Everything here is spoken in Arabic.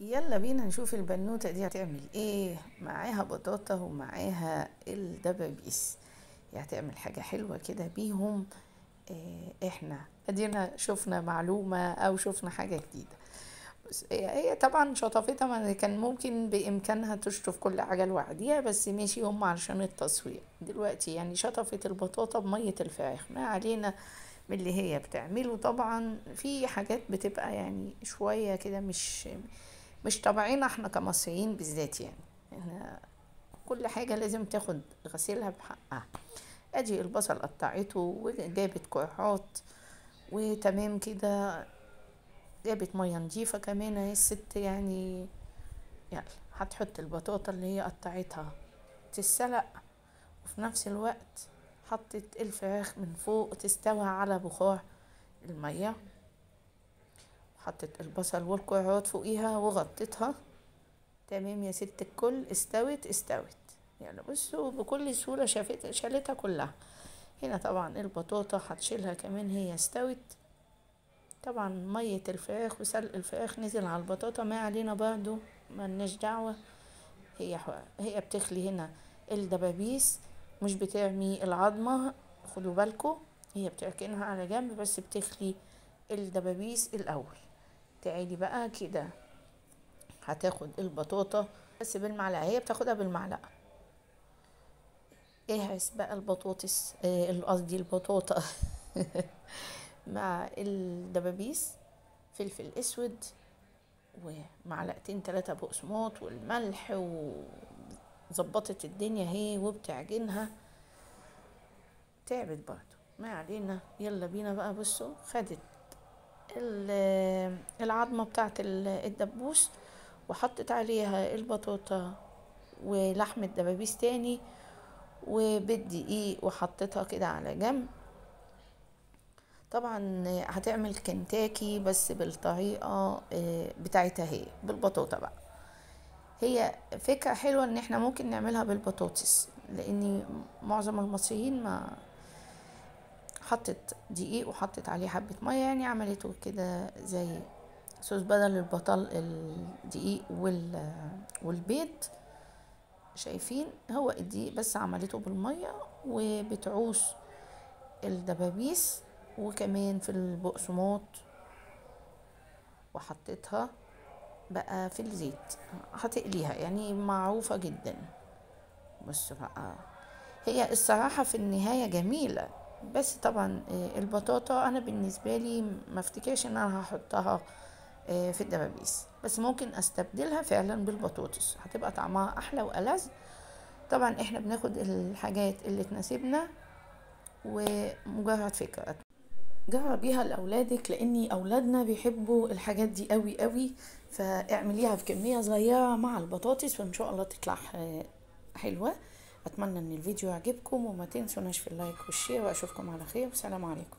يلا بينا نشوف البنوتة دي هتعمل ايه. معاها بطاطا ومعاها الدبابيس، هتعمل حاجة حلوة كده بيهم. احنا ادينا شفنا معلومة او شفنا حاجة جديدة. بس هي طبعا شطفتها، ما كان ممكن بامكانها تشطف كل حاجة لوحديها، بس ماشي هم علشان التصوير دلوقتي. يعني شطفت البطاطا بمية الفراخ، ما علينا من اللي هي بتعمله. طبعا في حاجات بتبقى يعني شوية كده مش طبعنا احنا كمصريين بالذات. يعني احنا كل حاجة لازم تاخد غسيلها بحقها. ادي البصل قطعته وجابت كرهات وتمام كده، جابت مية نضيفة كمان اهي الست يعني. يلا هتحط البطاطا اللي هي قطعتها تتسلق، وفي نفس الوقت حطت الفراخ من فوق تستوى على بخار المية، حطت البصل والكرهات فوقيها وغطيتها. تمام يا ست الكل، استوت. يعني بصوا بكل سهولة شالتها كلها. هنا طبعا البطاطا هتشيلها كمان، هي استوت. طبعا مية الفراخ وسلق الفراخ نزل على البطاطا، ما علينا برضو ملناش دعوة. هي بتخلي هنا الدبابيس، مش بترمي العظمة، خدوا بالكم. هي بتركنها على جنب بس بتخلي الدبابيس الأول. تعالي بقى كده، هتاخد البطاطا بس بالمعلقة، هي بتاخدها بالمعلقة. اهرس بقى البطاطس، قصدي البطاطا مع الدبابيس، فلفل اسود ومعلقتين 3 بقسماط والملح، وظبطت الدنيا هي وبتعجنها. تعبت برضو، ما علينا. يلا بينا بقى. بصوا خدت العظمة بتاعت الدبوس وحطت عليها البطاطا ولحم الدبابيس تاني وبالدقيق وحطيتها كده على جنب. طبعا هتعمل كنتاكي بس بالطريقة بتاعتها هي بالبطاطا بقى. هي فكرة حلوة ان احنا ممكن نعملها بالبطاطس، لان معظم المصريين ما حطت دقيق وحطت عليه حبة مية، يعني عملته كده زي صوص بدل البطل الدقيق والبيض. شايفين هو الدقيق بس عملته بالمية، وبتعوش الدبابيس وكمان في البقسماط وحطيتها بقى في الزيت. هتقليها يعني معروفة جدا. بس بقى هي الصراحة في النهاية جميلة، بس طبعا البطاطا انا بالنسبة لي ما افتكرش ان انا هحطها في الدبابيس، بس ممكن استبدلها فعلا بالبطاطس، هتبقى طعمها احلى والذ. طبعا احنا بناخد الحاجات اللي تناسبنا، ومجرد فكرة جربيها لاولادك، لاني اولادنا بيحبوا الحاجات دي قوي قوي. فاعمليها بكميه صغيره مع البطاطس وان شاء الله تطلع حلوه. اتمنى ان الفيديو يعجبكم، وما تنسوناش في اللايك والشير، واشوفكم على خير والسلام عليكم.